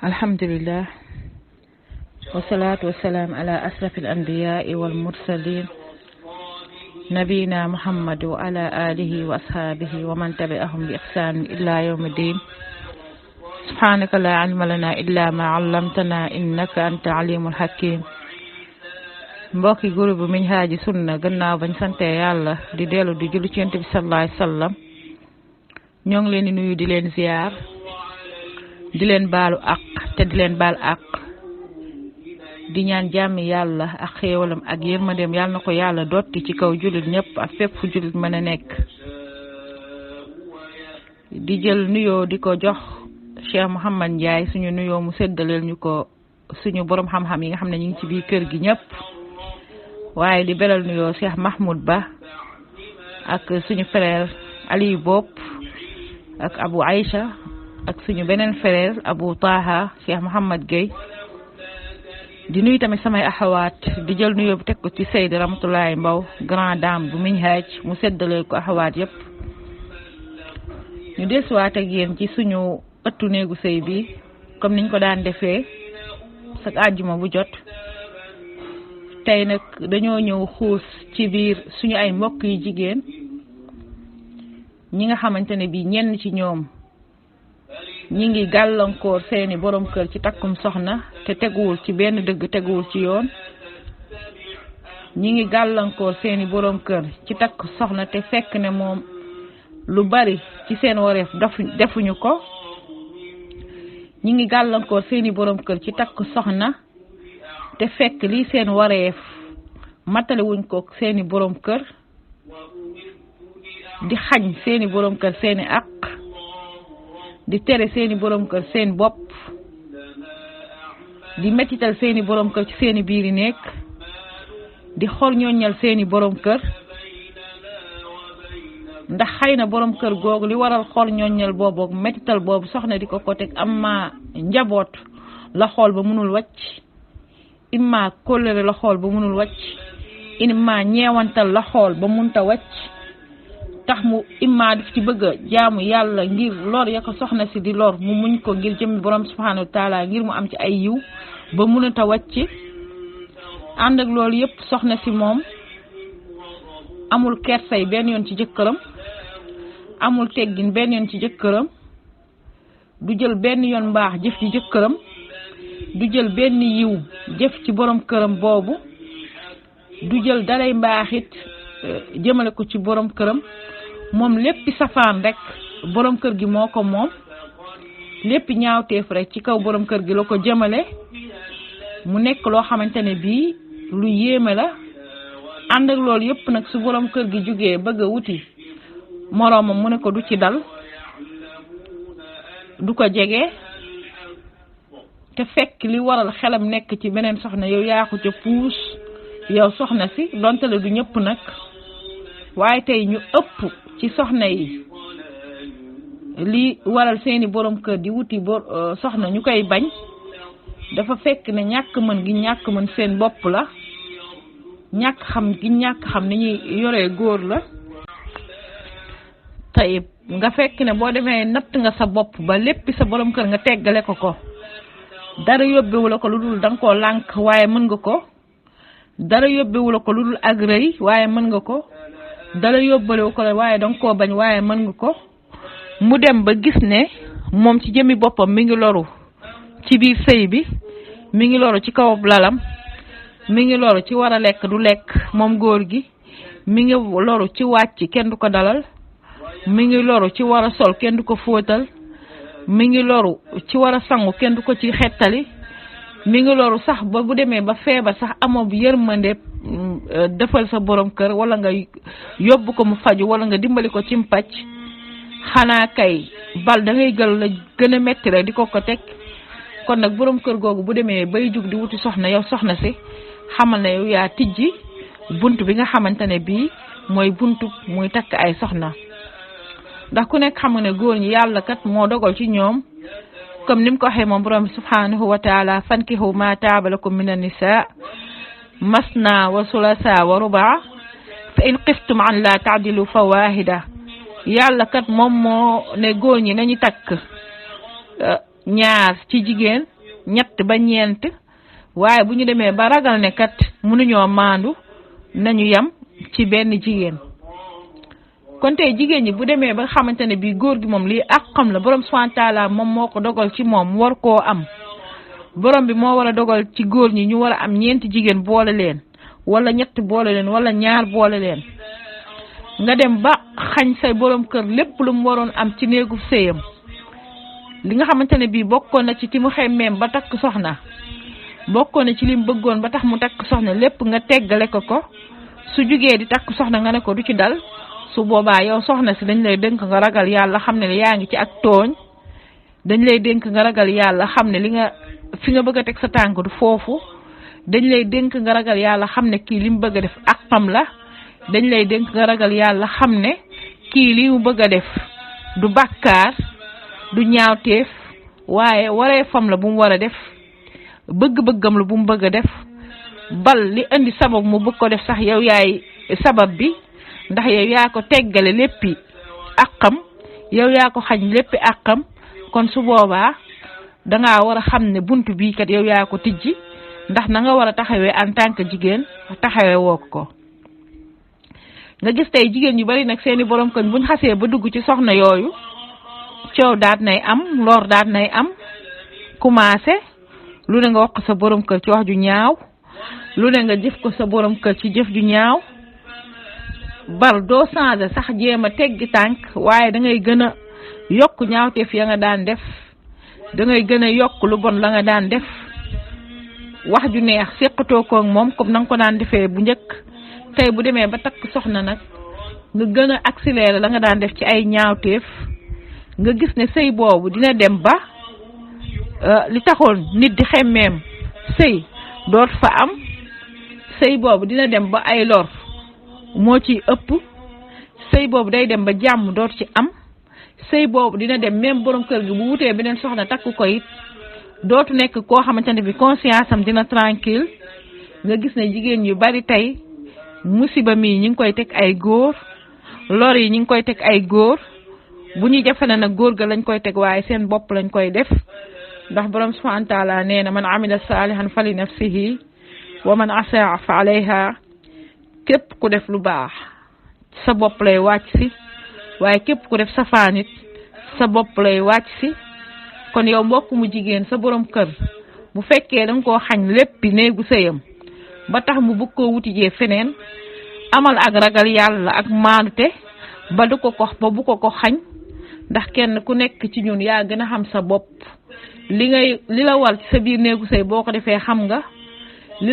alhamdulillah wasalaatu wasalaam ala asrafil anbiyaai wal mursalin nabiyina muhammad wa ala alihi wa ashaabihi wa man tabi'ahum bi ihsaanin ila yawmi din subhanaka la ilma lana illa ma allamtana innaka anta alimul hakim. mbokki groupe Minhaaji Sunna gannaaw bañ sante yàlla di dellu di julli ci Yonent bi sallallahu alayhi wasallam ñoo ngi leen di nuyu di leen ziar di leen baalu àq te di leen baal àq di ñaan jàmmi yàlla ak xéewalam ak yërmandeem yàlla na ko yàlla dotti ci kaw jullit ñëpp ak fépp fu jullit mën a nekk. di jël nuyoo di ko jox Cheikh Mouhamad Ndiaye suñu nuyoo mu séddaleel ñu ko suñu borom xam-xam yi nga xam ne ñu ngi ci biir kër gi ñëpp waaye di beral nuyoo Cheikh Mahmoud Ba ak suñu frère Aliou Bopp ak Abou Aïcha ak suñu beneen frère Abou Taha Cheikh Mouhamad Gueye. di nuyu tamit samay axawaat di jël nuyoo bi teg ko ci Seydi Ramatoulaye Mbow grande dame bu Minhaaj mu séddaleel ko axawaat yëpp. ñu desuwaat ak yéen ci suñu ëttu néegu sëy bi comme niñ ko daan defee sak àjjuma bu jot. tey nag dañoo ñëw xuus ci biir suñu ay mbokk yu jigéen ñi nga xamante ne bii ñenn ci ñoom ñi ngi gàllankoor seeni borom kër ci takkum soxna te teguwul ci benn dëgg teguwul ci yoon. ñi ngi gàllankoor seeni borom kër ci takk soxna te fekk ne moom lu bari ci seen wareef defuñu ko. ñi ngi gàllankoor seeni borom kër ci takk soxna te fekk lii seen wareef matale wuñ ko seeni borom kër. di xañ seeni borom kër seeni àq di tere seeni borom kër seen bopp di mettital seeni borom kër ci seeni biiri nekk di xor ñooñal seeni borom kër. ndax xëy na borom kër googu li waral xor ñooñal boobu ak mettital boobu soxna di ko teg amma njaboot la xool ba mënul wàcc, imma kóllëre la xool ba mënul wàcc, imma ñeewantal la xool ba mënta wàcc tax mu imma daf ci bëgg a jaamu yàlla ngir lor ya ko soxna si di lor mu muñ ko ngir jëmmi borom subhanahu wa taala ngir mu am ci ay yiw ba mënata wàcc. ànd ak loolu yëpp soxna si moom amul kersay benn yoon ci jëkkëram, amul teggin benn yoon ci jëkkëram, du jël benn yoon mbaax jëf ci jëkkëram, du jël benn yiw jëf ci borom këram boobu, du jël daray mbaaxit jëmale ko ci borom këram. moom léppi safaan rek borom kër gi moo ko moom, léppi ñaawteef rek ci kaw borom kër gi la ko jëmale. mu nekk loo xamante ne bii lu yéeme la. ànd ak loolu yëpp nag su borom kër gi jógee bëgg a wuti moroomam mu ne ko du ci dal, du ko jege, te fekk li waral xelam nekk ci beneen soxna yow yaa ko ca puus yow soxna si donte la du ñëpp nag. waaye tey ñu ëpp ci soxna yi li waral seeni borom kër di wuti soxna ñu koy bañ dafa fekk ne ñàkk mën gi ñàkk mën seen bopp la, ñàkk xam gi ñàkk xam ni ñuy yoree góor la. tey nga fekk ne boo demee natt nga sa bopp ba léppi sa borom kër nga teggale ko dara yóbbewu la ko lu dul danga koo lànk waaye mën nga ko. dara yóbbewu la ko lu dul ak rëy waaye mën nga ko. dala yóbbalewu ko waaye danga koo bañ waaye mën nga ko. mu dem ba gis ne moom ci jëmmi boppam mi ngi loru ci biir sëy bi, mi ngi loru ci kaw lalam, mi ngi loru ci war a lekk du lekk moom góor gi, mi ngi loru ci wàcc kenn du ko dalal, mi ngi loru ci war a sol kenn du ko fóotal, mi ngi loru ci war a sangu kenn du ko ci xettali, mi ngi loru sax ba bu demee ba feebar sax amoo bu yërmande defal sa borom kër wala nga yóbbu ko mu faju wala nga dimbali ko ci mpàcc. xanaa kay bal da ngay gël la gën a metti rek di ko teg. kon nag borom kër googu bu demee bay jug di wuti soxna yow soxna si xamal ne yow yaa tijji bunt bi nga xamante ne bii mooy buntu muy takk ay soxna. ndax ku nekk xam nga ne góor ñi yàlla kat moo dogal ci ñoom comme ni mu ko waxee moom borom subhanahu wa taala fankihu ma taaba lakum min an-nisaa masna wa sulasa wa rubaa fa in xiftum an la taadilu fa waahida. yàlla kat moom moo ne góor ñi nañu takk ñaar ci jigéen ñett ba ñeent waaye bu ñu demee ba ragal ne kat mënuñoo maandu nañu yam ci benn jigéen. kon tey jigéen ñi bu demee ba xamante ne bii góor gi moom lii àqam la borom subhanahu wa taala moom moo ko dogal ci moom war koo am borom bi moo war a dogal ci góor ñi ñu war a am ñeenti jigéen boole leen wala ñett boole leen wala ñaar boole leen nga dem ba xañ say borom kër lépp lu mu waroon am ci néegu sëyam li nga xamante ne bii bokkoon na ci mu xemmeem ba takk soxna bokkoon na ci lim bëggoon ba tax mu takk soxna lépp nga teggale ko su jugee di takk soxna nga ne ko du ci dal su boobaa yow soxna si dañ lay dénk nga ragal yàlla xam ne yaa ngi ci ak tooñ dañ lay dénk nga ragal yàlla xam ne fi nga bëgg a teg sa tànk du foofu dañ lay dénk nga ragal yàlla xam ne kii li mu bëgg a def àqam la dañ lay dénk nga ragal yàlla xam ne kii li mu bëgg a def du bàkkaar du ñaawteef waaye waree fam la bu mu war a def bëgg-bëggam la bu mu bëgg a def bal li indi sabab mu bëgg ko def sax yow yaay sabab bi ndax yow yaa ko teggale léppi àqam yow yaa ko xañ léppi àqam kon su boobaa dangaa war a xam ne buntu bii kat yow yaa ko tijji ndax na nga war a taxawee en tant que jigéen taxawee woo ko nga gis tey jigéen yu bari nag seeni borom kër buñ xasee ba dugg ci soxna yooyu coow daat nay am lor daat nay am commencé lu ne nga wax ko sa borom kër ci wax ju ñaaw lu ne nga jëf ko sa borom kër ci jëf ju ñaaw bal doo changé sax jéem a teggi tànk waaye da ngay gën a yokk ñaawteef ya nga daan def da ngay gën a yokk lu bon la nga daan def wax ju neex séqatoo ko ak moom comme na nga ko daan defee bu njëkk tey bu demee ba takk soxna nag nga gën a accéléré la nga daan def ci ay ñaawteef nga gis ne sëy boobu dina dem ba li taxoon nit di xemmeem sëy doot fa am sëy boobu dina dem ba ay lor moo ci ëpp sëy boobu day dem ba jàmm doot ci am sëy boobu dina dem même borom kër gi bu wutee beneen soxna takk ko it dootu nekk koo xamante ne bi conscience am dina tranquille nga gis ne jigéen yu bari tey musiba mii ñi ngi koy teg ay góor lor yi ñi ngi koy teg ay góor bu ñuy jafe na nag góor ga lañ koy teg waaye seen bopp lañ koy def ndax borom subhanahu wa taala nee na man amila salihan fali nafsihi wa man asaa fa alayha képp ku def lu baax sa bopp lay wàcc si waaye képp ku def safaanit sa bopp lay wàcc si kon yow mbokk mu jigéen sa borom kër bu fekkee danga koo xañ léppi néegu sëyam ba tax mu bëgg koo wutijee feneen amal ak ragal yàlla ak maanute ba du ko ba bu ko xañ ndax kenn ku nekk ci ñun yaa gën a xam sa bopp li la war ci sa biir néegu sëy boo ko defee xam nga li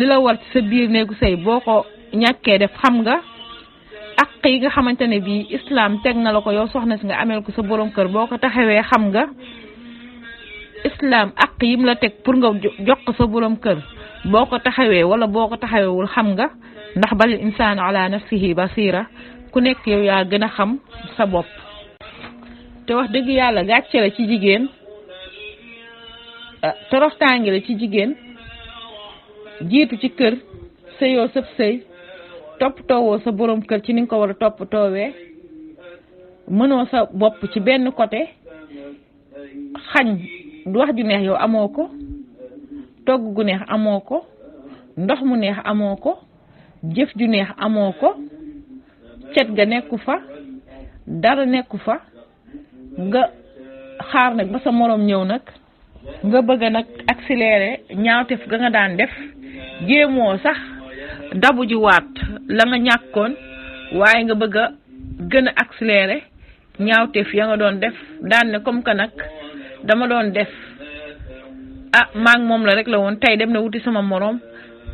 la war ci sa biir néegu sëy boo ko ñàkkee def xam nga ak yi nga xamante ne bii islam teg na la ko yow soxna si nga amel ko sa borom kër boo ko taxawee xam nga islam ak yim la teg pour nga jox ko sa borom kër boo ko taxawee wala boo ko taxawewul xam nga ndax balil insaan ala nafsihi basira ku nekk yow yaa gën a xam sa bopp te wax dëgg yàlla gàcce la ci jigéen toroxtaange la ci jigéen jiitu ci kër sëyoo sëf sëy toppatoowoo sa borom kër ci ni nga ko war a toppatoowee mënoo sa bopp ci benn côté xañ wax ju neex yow amoo ko togg gu neex amoo ko ndox mu neex amoo ko jëf ju neex amoo ko cet ga nekku fa dara nekku fa nga xaar nag ba sa moroom ñëw nag nga bëgg nag accélérer ñaawteef ga nga daan def jéemoo sax dabu ji waat la nga ñàkkoon waaye nga bëgg a gën a accélérer ñaawteef ya nga doon def daan ne comme que nag dama doon def maa ngi moom la rek la woon tey dem na wuti sama moroom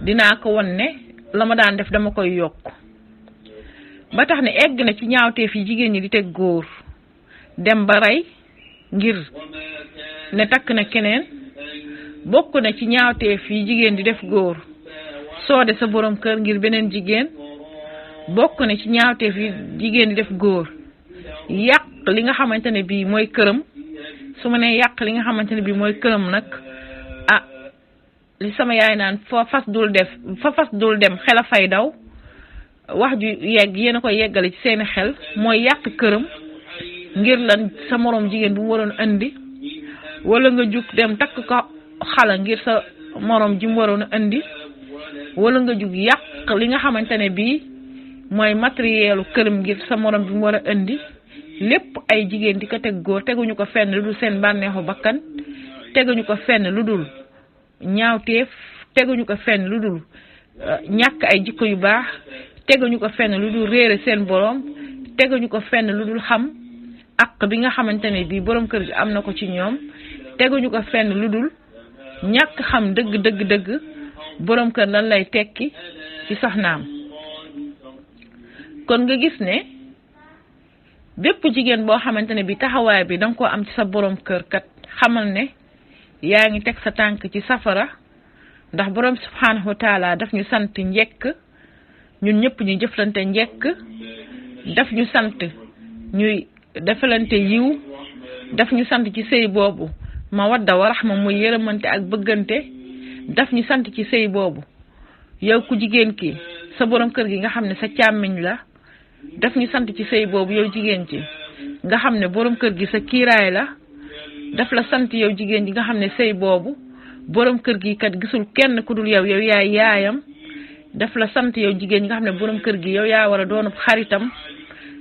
dinaa ko won ne la ma daan def dama koy yokk ba tax ne egg na ci ñaawteef yi jigéen ñi di teg góor dem ba rey ngir ne takk na keneen bokk na ci ñaawteef yi jigéen di def góor soode sa borom kër ngir beneen jigéen bokk na ci ñaawteef yi jigéen di def góor yàq li nga xamante ne bii mooy këram su ma nee yàq li nga xamante ne bii mooy këram nag li sama yaay naan fa fas dul dem xel a fay daw wax ju yegg yéen a koy yeggale ci seeni xel mooy yàq këram ngir lan sa moroom jigéen bu mu waroon andi wala nga jug dem takk ko xala ngir sa morom ji mu waroon a indi wala nga jug yàq li nga xamante ne bii mooy matérielu këram ngir sa morom bi mu war a indi lépp ay jigéen di ko teg góor teguñu ko fenn lu dul seen bànneexu bakkan teguñu ko fenn lu dul ñaawteef teguñu ko fenn lu dul ñàkk ay jikko yu baax teguñu ko fenn lu dul réere seen borom teguñu ko fenn lu dul xam ak bi nga xamante ne bii borom kër gi am na ko ci ñoom teguñu ko fenn lu dul ñàkk xam dëgg borom kër lan lay tekki ci soxnaam. kon nga gis ne bépp jigéen boo xamante ne bi taxawaay bi danga ko am ci sa borom kër kat xamal ne yaa ngi teg sa tànk ci safara ndax borom subhanahu wa taala daf ñu sant njekk ñun ñëpp ñu jëflante njekk daf ñu sant ñuy defalante yiw daf ñu sant ci sëy boobu mawadda wa rahma muy yërëmante ak bëggante daf ñu sant ci sëy boobu yow ku jigéen ki sa borom kër gi nga xam ne sa càmmiñ la daf ñu sant ci sëy boobu yow jigéen ci nga xam ne borom kër gi sa kiiraay la daf la sant yow jigéen ji nga xam ne sëy boobu borom kër gi kat gisul kenn ku dul yow yaay yaayam daf la sant yow jigéen ji nga xam ne borom kër gi yow yaa war a doonub xaritam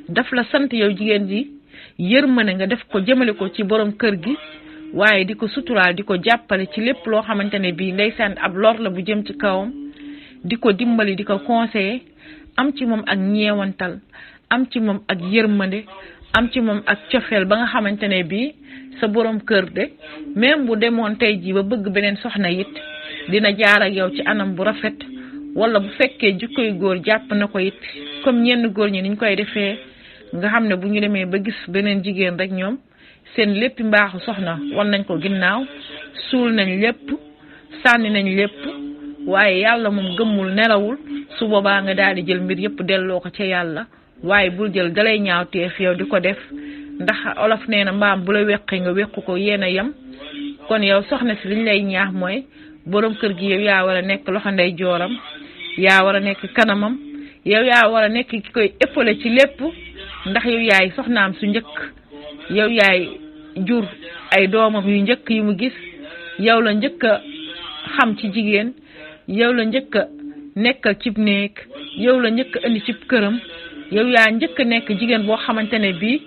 daf la sant yow jigéen ji yërmande nga def ko jëmale ko ci borom kër gi waaye di ko suturaal di ko jàppale ci lépp loo xamante ne bii ndeysaan ab lor la bu jëm ci kawam di ko dimbali di ko conseiller am ci moom ak ñeewantal am ci moom ak yërmande am ci moom ak cofeel ba nga xamante ne bii sa borom kër de même bu demoon tey jii ba bëgg beneen soxna it dina jaar ak yow ci anam bu rafet wala bu fekkee jikkoy góor jàpp na ko it comme ñenn góor ñi niñ koy defee nga xam ne bu ñu demee ba gis beneen jigéen rek ñoom seen lépp mbaaxu soxna wan nañ ko ginnaaw suul nañ lépp sànni nañ lépp waaye yàlla moom gëmmul nelawul su boobaa nga daal di jël mbir yëpp delloo ko ca yàlla waaye bul jël dalay ñaaw teef yow di ko def ndax olof nee na mbaam bu la weqee nga wequ ko yéen a yem kon yow soxna si liñ lay ñaax mooy borom kër gi yow yaa war a nekk loxo ndey jooram yaa war a nekk kanamam yow yaa war a nekk ki koy épaulé ci lépp ndax yow yaay soxnaam su njëkk yow yaay jur ay doomam yu njëkk yu mu gis yow la njëkk a xam ci jigéen yow la njëkk a nekkal cib néeg yow la njëkk a indi cib këram yow yaa njëkk a nekk jigéen boo xamante ne bii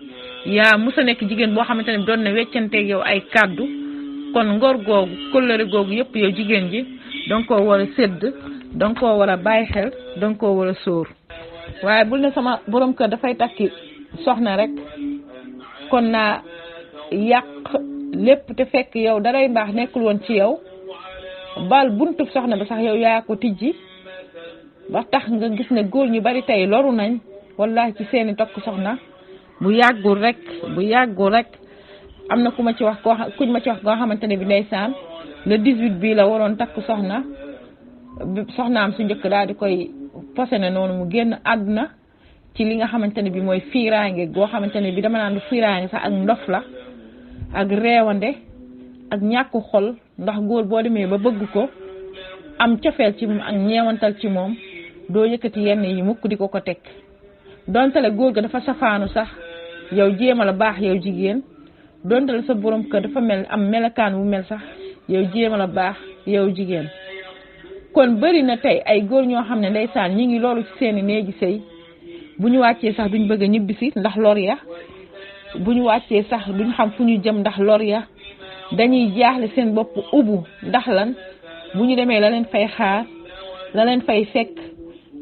yaa musa nekk jigéen boo xamante ne bi doon na weccanteeg yow ay kàddu kon ngor googu kóllëre googu yëpp yow jigéen ji danga koo war a sédd danga koo war a bàyyi xel danga koo war a sóor waaye bul ne sama borom kër dafay takki soxna rek kon naa yàq lépp te fekk yow daray mbaax nekkul woon ci yow bal buntu soxna ba sax yow yaa ko tijji ba tax nga gis ne góor ñu bari tey loru nañ wallahi ci seeni tokk soxna bu yàggul rek am na ku ma ci wax kuñ ma ci wax koo xamante ne bi ndeysaan le 18 bii la waroon takk soxnaam su njëkk daal di koy posene noonu mu génn àdduna ci li nga xamante ne bi mooy fiiraange goo xamante ne bi dama naan du fiiraange sax ak ndof la ak reewande ak ñàkku xol ndax góor boo demee ba bëgg ko am cofeel ci moom ak ñeewantal ci moom doo yëkkati yenn yi mukk di ko teg dontale góor ga dafa safaanu sax yow jéema la baax yow jigéen dontale sa borom kër dafa mel am melakaan bu mel sax yow jéema la baax yow jigéen kon bari na tey ay góor ñoo xam ne ndeysaan ñi ngi loolu ci seeni néegi sëy bu ñu wàccee sax duñ bëgg a ñibbisi ndax lor ya bu ñu wàccee sax duñ xam fu ñu jëm ndax lor ya dañuy jaaxle seen bopp ubu ndax lan bu ñu demee la leen fay xaar la leen fay fekk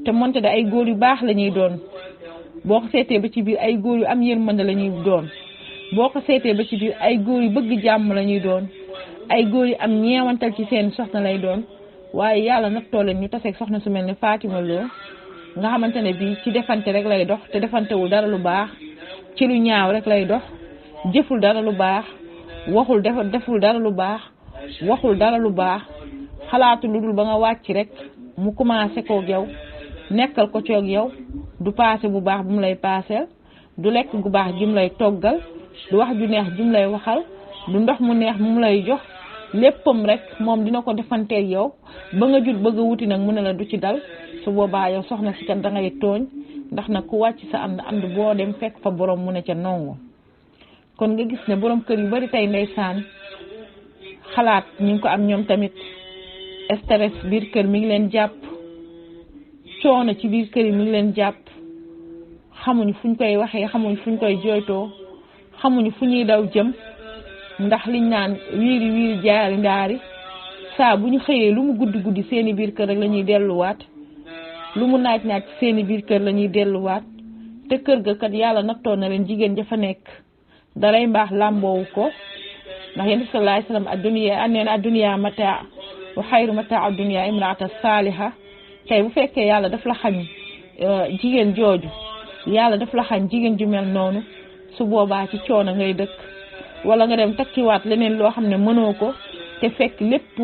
te monte da ay góor yu baax la ñuy doon boo ko seetee ba ci biir ay góor yu am yërmande la ñuy doon boo ko seetee ba ci biir ay góor yu bëgg jàmm la ñuy doon ay góor yu am ñeewantal ci seen soxna lay doon waaye yàlla nattoo leen ñu taseeg soxna su mel ne Fatima Lo nga xamante ne bii ci defante rek lay dox te defantewul dara lu baax ci lu ñaaw rek lay dox jëful dara lu baax deful dara lu baax waxul dara lu baax xalaatu lu dul ba nga wàcc rek mu commencé koog yow nekkal ko coog yow du paase bu baax bu mu lay paaseel du lekk gu baax jum lay toggal du wax ju neex jum lay waxal du ndox mu neex mu lay jox léppam rek moom dina ko defanteeg yow ba nga jut bëgg a wuti nag mu ne la du ci dal su boobaa yow soxna si kat da ngay tooñ ndax nag ku wàcc sa ànd boo dem fekk fa borom mu ne ca nongu kon nga gis ne borom kër yu bari tey ndeysaan xalaat ñu ngi ko am ñoom tamit stress biir kër mi ngi leen jàpp coono ci biir kër yi mi ngi leen jàpp xamuñu fuñ koy waxee xamuñu fuñ koy jooytoo xamuñu fu ñuy daw jëm ndax liñ naan wiiri wiiri jaari ndaari saa bu ñu xëyee lu mu guddi guddi seeni biir kër rek la ñuy delluwaat lu mu naaj naaj seeni biir kër la ñuy delluwaat te kër ga kat yàlla nattoo na leen jigéen ja fa nekk daray mbaax làmboowu ko ndax yéen sallallahu alayhi wasallam adduniya anneen adduniya mataa wa xayru mataa adduniya imraata saaliha tey bu fekkee yàlla daf la xañ jigéen jooju yàlla daf la xañ jigéen ju mel noonu su boobaa ci coono ngay dëkk wala nga dem takkiwaat leneen loo xam ne mënoo ko te fekk lépp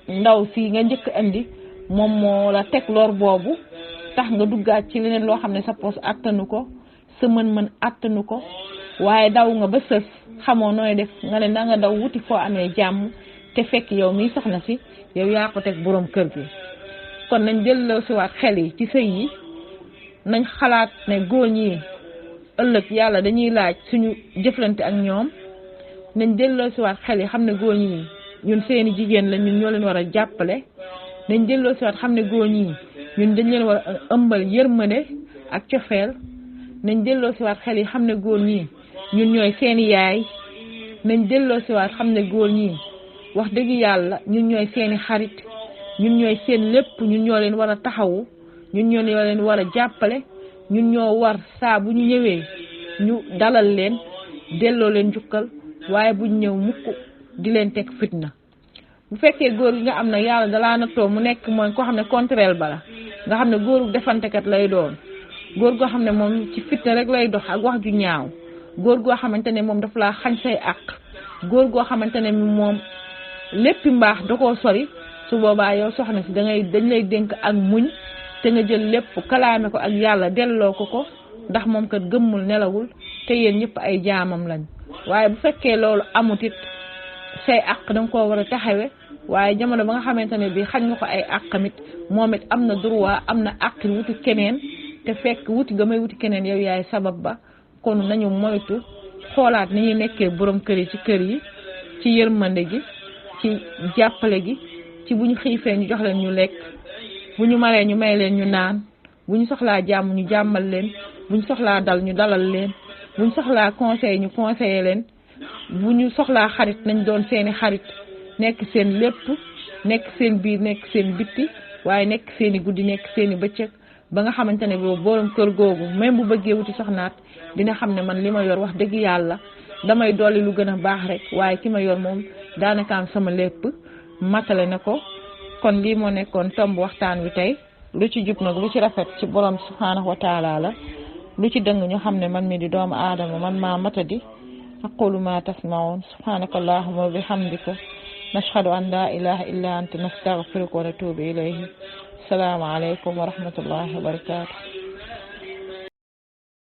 ndaw si nga njëkk andi moom moo la teg lor boobu tax nga duggaat ci leneen loo xam ne sa poos attanu ko sa mën-mën attanu ko waaye daw nga ba sës xamoo nooy def nga ne da nga daw wuti foo amee jàmm te fekk yow miy soxna si yow yaa ko teg boroom kër gi kon nañ delloo si waat xel yi ci sëy yi nañ xalaat ne góor ñi ëllëg yàlla dañuy laaj suñu jëflante ak ñoom nañ delloo si waat xel yi xam ne góor ñi ñun seeni jigéen la ñun ñoo leen war a jàppale nañ delloo si waat xam ne góor ñi ñun dañ leen war a ëmbal yërmande ak cofeel nañ delloo si waat xel yi xam ne góor ñi ñun ñooy seeni yaay nañ delloo si waat xam ne góor ñi wax dëgg yàlla ñun ñooy seeni xarit ñun ñooy seen lépp ñun ñoo leen war a taxawu ñun ñoo leen war a jàppale ñun ñoo war saa bu ñu ñëwee ñu dalal leen delloo leen jukkal waaye buñ ñëw mukk di leen teg fitna bu fekkee góor gi nga am na yàlla dalaa nattoo mu nekk mooy koo xam ne contraire bala nga xam ne góoru defantekat lay doon góor goo xam ne moom ci fitna rek lay dox ak wax ju ñaaw góor goo xamante ne moom daf laa xañ say àq góor goo xamante ne moom lépp mbaax da koo sori su boobaa yow soxna si dañ lay dénk ak muñ te nga jël lépp kalaame ko ak yàlla delloo ko ndax moom kat gëmmul nelawul te yéen ñëpp ay jaamam lañ waaye bu fekkee loolu amut it say àq danga koo war a taxawe waaye jamono ba nga xamante ne bii xañ nga ko ay àqamit moom it am na droit am na àq wuti keneen te fekk wuti ga may wuti keneen yow yaay sabab ba kon nañu moytu xoolaat ni ñuy nekkee borom kër yi ci kër yi ci yërmande gi ci jàppale gi ci bu ñu xiifee ñu jox leen ñu lekk bu ñu maree ñu may leen ñu naan bu ñu soxlaa jàmm ñu jàmmal leen bu ñu soxlaa dal ñu dalal leen bu ñu soxlaa conseil ñu conseiller leen bu ñu soxlaa xarit nañ doon seeni xarit nekk seen lépp nekk seen biir nekk seen bitti waaye nekk seeni guddi nekk seeni bëccëg ba nga xamante ne boobu borom kër googu même bu bëggee wuti soxnaat dina xam ne man li ma yor wax dëgg yàlla damay dolli lu gën a baax rek waaye ki ma yor moom daanaka am sama lépp matale na ko. kon lii moo nekkoon tomb waxtaan wi tey lu ci jub nag lu ci rafet ci borom subhanahu wa taala la lu ci dëng ñu xam ne man mi di doomu aadama man maa matadi aqulu ma tasmaun subhanaka allahumma wa bihamdika nashhadu an la ilaha illa anta nastaghfiruka wa natubu ilayhi. السلام عليكم ورحمة الله وبركاته.